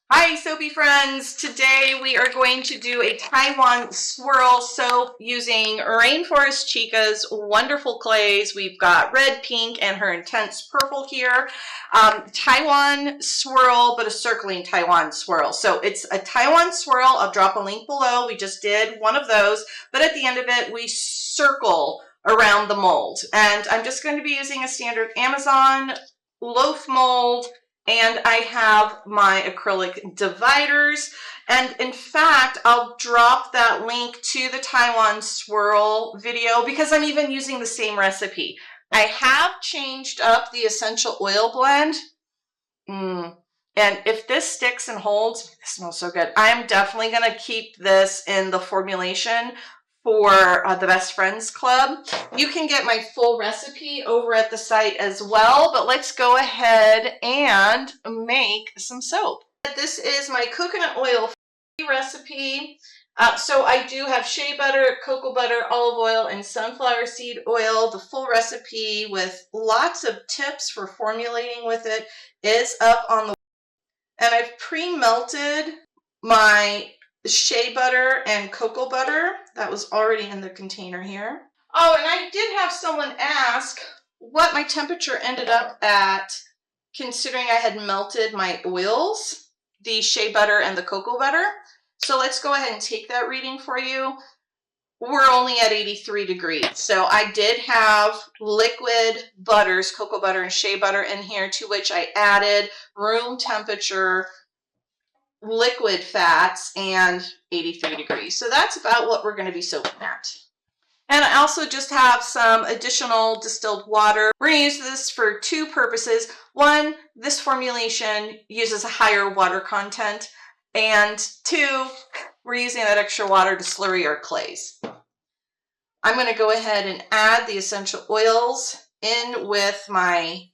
Hi soapy friends, today we are going to do a Taiwan swirl soap using Rainforest Chica's wonderful clays. We've got red, pink, and her intense purple here. Taiwan swirl, but a circling Taiwan swirl. So it's a Taiwan swirl. I'll drop a link below. We just did one of those, but at the end of it we circle around the mold. And I'm just going to be using a standard Amazon loaf mold. And I have my acrylic dividers. And in fact, I'll drop that link to the Taiwan swirl video because I'm even using the same recipe. I have changed up the essential oil blend. And if this sticks and holds, it smells so good. I am definitely going to keep this in the formulation for the Best Friends Club. You can get my full recipe over at the site as well, but let's go ahead and make some soap. This is my coconut oil recipe. So I do have shea butter, cocoa butter, olive oil, and sunflower seed oil. The full recipe with lots of tips for formulating with it is up on the website. And I've pre-melted my shea butter and cocoa butter. That was already in the container here. Oh, and I did have someone ask what my temperature ended up at considering I had melted my oils, the shea butter and the cocoa butter. So let's go ahead and take that reading for you. We're only at 83 degrees. So I did have liquid butters, cocoa butter and shea butter in here, to which I added room temperature liquid fats and 83 degrees. So that's about what we're going to be soaking at. And I also just have some additional distilled water. We're going to use this for two purposes. One, this formulation uses a higher water content. And two, we're using that extra water to slurry our clays. I'm going to go ahead and add the essential oils in with my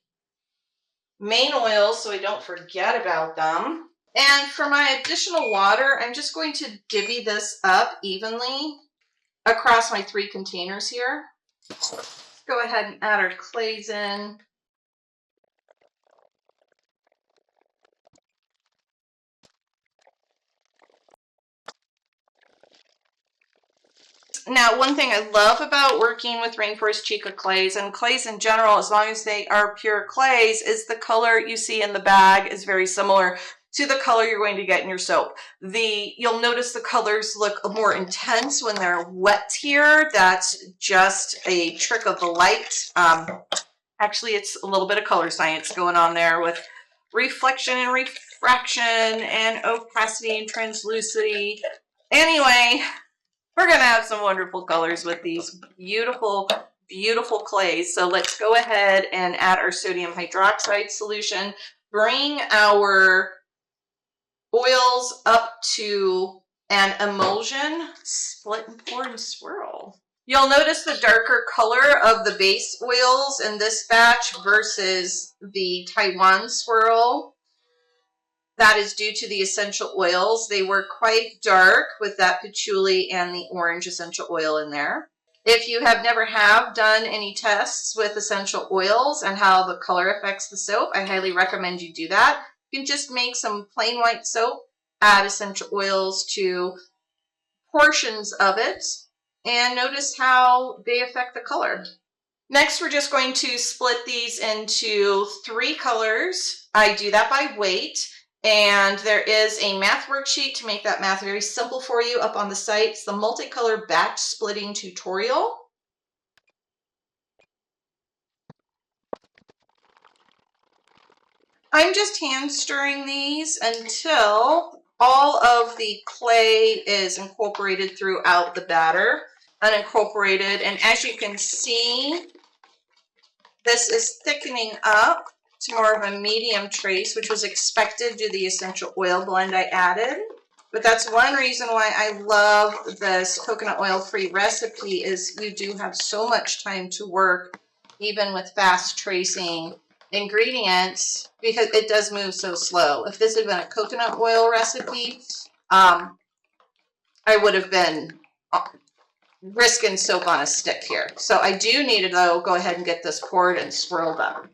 main oils so I don't forget about them. And for my additional water, I'm just going to divvy this up evenly across my 3 containers here. Let's go ahead and add our clays in. Now, one thing I love about working with Rainforest Chica clays, and clays in general, as long as they are pure clays, is the color you see in the bag is very similar to the color you're going to get in your soap. You'll notice the colors look more intense when they're wet here. That's just a trick of the light. Actually, it's a little bit of color science going on there with reflection and refraction and opacity and translucity. Anyway, we're going to have some wonderful colors with these beautiful, beautiful clays. So let's go ahead and add our sodium hydroxide solution. Bring our oils up to an emulsion, split and pour and swirl. You'll notice the darker color of the base oils in this batch versus the Taiwan swirl. That is due to the essential oils. They were quite dark with that patchouli and the orange essential oil in there. If you have never done any tests with essential oils and how the color affects the soap, I highly recommend you do that. You can just make some plain white soap, add essential oils to portions of it, and notice how they affect the color. Next, we're just going to split these into 3 colors. I do that by weight, and there is a math worksheet to make that math very simple for you up on the site. It's the multicolor batch splitting tutorial. I'm just hand stirring these until all of the clay is incorporated throughout the batter, unincorporated. And as you can see, this is thickening up to more of a medium trace, which was expected due to the essential oil blend I added. But that's one reason why I love this coconut oil free recipe is you do have so much time to work, even with fast tracing ingredients, because it does move so slow. If this had been a coconut oil recipe, I would have been risking soap on a stick here. So I do need to, though, go ahead and get this poured and swirled up.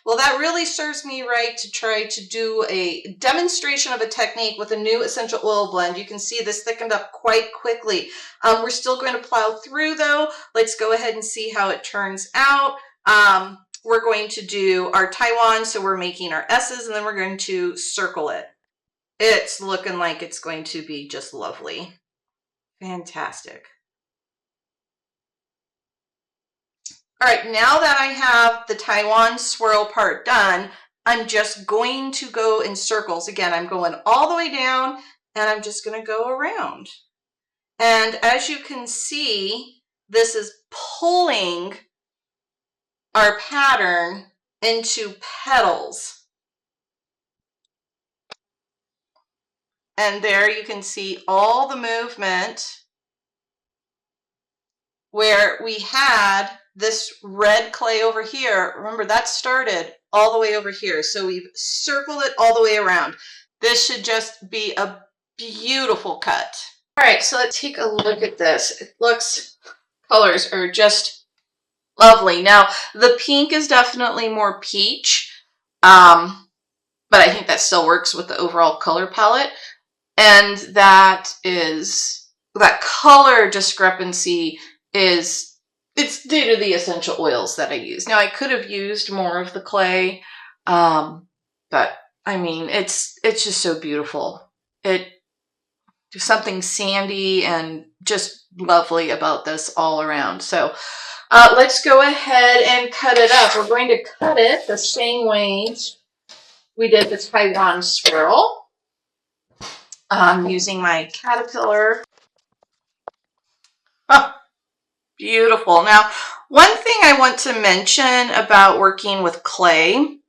Well, that really serves me right to try to do a demonstration of a technique with a new essential oil blend. You can see this thickened up quite quickly. We're still going to plow through though. Let's go ahead and see how it turns out. We're going to do our Taiwan, so we're making our S's, and then we're going to circle it. It's looking like it's going to be just lovely. Fantastic. All right, now that I have the Taiwan swirl part done, I'm just going to go in circles. Again, I'm going all the way down, and I'm just going to go around. And as you can see, this is pulling our pattern into petals. And there you can see all the movement where we had this red clay over here. Remember, that started all the way over here. So we've circled it all the way around. This should just be a beautiful cut. All right, so let's take a look at this. It looks, colors are just lovely. Now, the pink is definitely more peach, but I think that still works with the overall color palette. And that color discrepancy it's due to the essential oils that I use. Now, I could have used more of the clay, but I mean, it's just so beautiful. There's something sandy and just lovely about this all around. So let's go ahead and cut it up. We're going to cut it the same way we did the Taiwan swirl. Using my caterpillar. Oh, beautiful. Now, one thing I want to mention about working with clay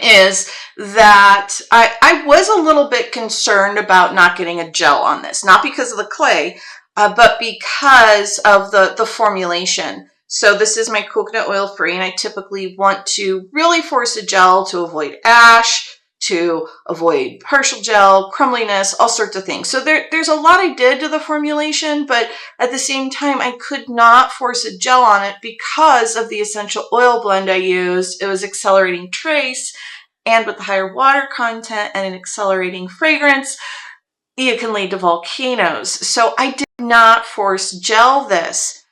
is that I was a little bit concerned about not getting a gel on this, not because of the clay, but because of the formulation. So this is my coconut oil free, and I typically want to really force a gel to avoid ash, to avoid partial gel, crumbliness, all sorts of things. So there's a lot I did to the formulation, but at the same time, I could not force a gel on it because of the essential oil blend I used. It was accelerating trace, and with the higher water content and an accelerating fragrance, it can lead to volcanoes. So I did not force gel this.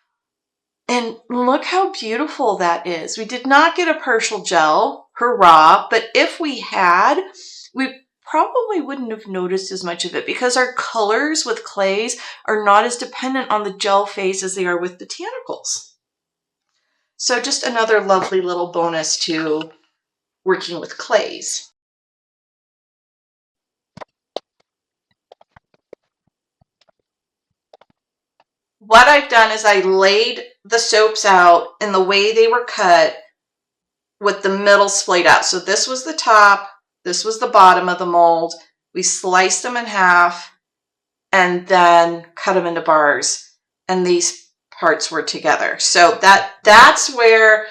And look how beautiful that is. We did not get a partial gel, hurrah, but if we had, we probably wouldn't have noticed as much of it because our colors with clays are not as dependent on the gel phase as they are with botanicals. So just another lovely little bonus to working with clays. What I've done is I laid the soaps out in the way they were cut with the middle splayed out. So this was the top, this was the bottom of the mold. We sliced them in half and then cut them into bars, and these parts were together. So that's where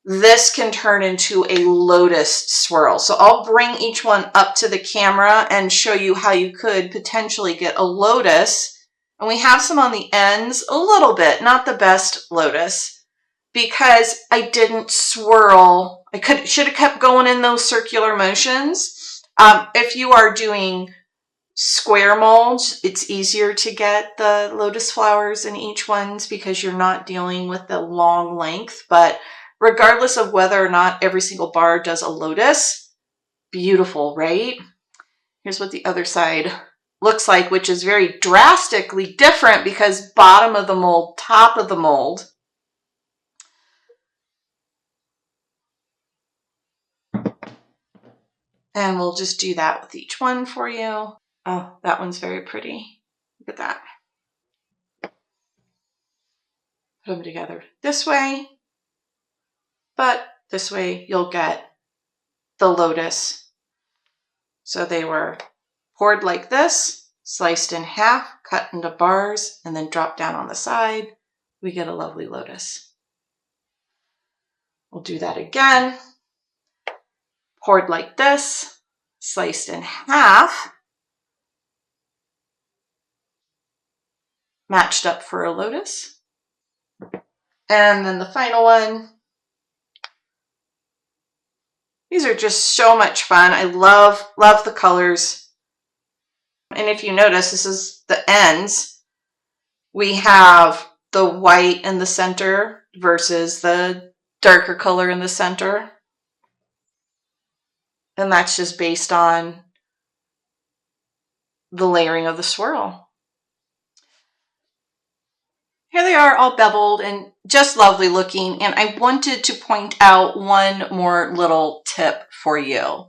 this can turn into a lotus swirl. So I'll bring each one up to the camera and show you how you could potentially get a lotus. And we have some on the ends, a little bit, not the best lotus, because I didn't swirl. I should have kept going in those circular motions. If you are doing square molds, it's easier to get the lotus flowers in each ones because you're not dealing with the long length. But regardless of whether or not every single bar does a lotus, beautiful, right? Here's what the other side looks like, which is very drastically different because bottom of the mold, top of the mold. And we'll just do that with each one for you. Oh, that one's very pretty. Look at that. Put them together this way, but this way you'll get the lotus. So they were poured like this, sliced in half, cut into bars, and then dropped down on the side. We get a lovely lotus. We'll do that again. Poured like this, sliced in half, matched up for a lotus. And then the final one, These are just so much fun. I love the colors. And if you notice, this is the ends. We have the white in the center versus the darker color in the center. And that's just based on the layering of the swirl. Here they are all beveled and just lovely looking. And I wanted to point out one more little tip for you.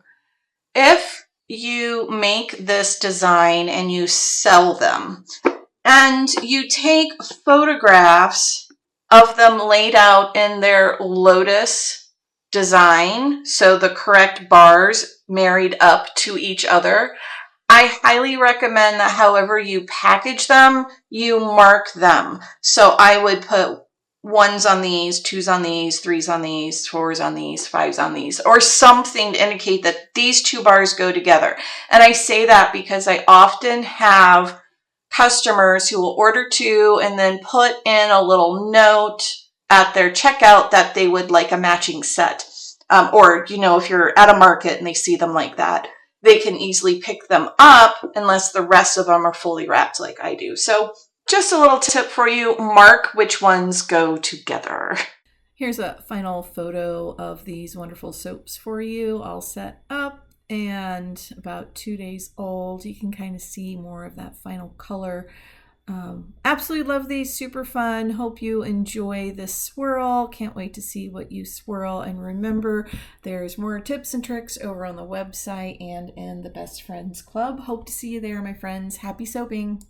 If you make this design and you sell them and you take photographs of them laid out in their lotus design, so the correct bars married up to each other, I highly recommend that however you package them, you mark them. So I would put 1s on these, 2s on these, 3s on these, 4s on these, 5s on these, or something to indicate that these 2 bars go together. And I say that because I often have customers who will order 2 and then put in a little note at their checkout that they would like a matching set. Or, you know, if you're at a market and they see them like that, they can easily pick them up unless the rest of them are fully wrapped like I do. So just a little tip for you, mark which ones go together. Here's a final photo of these wonderful soaps for you, all set up and about 2 days old. You can kind of see more of that final color. Absolutely love these, super fun. Hope you enjoy this swirl. Can't wait to see what you swirl. And remember, there's more tips and tricks over on the website and in the Best Friends Club. Hope to see you there, my friends. Happy soaping.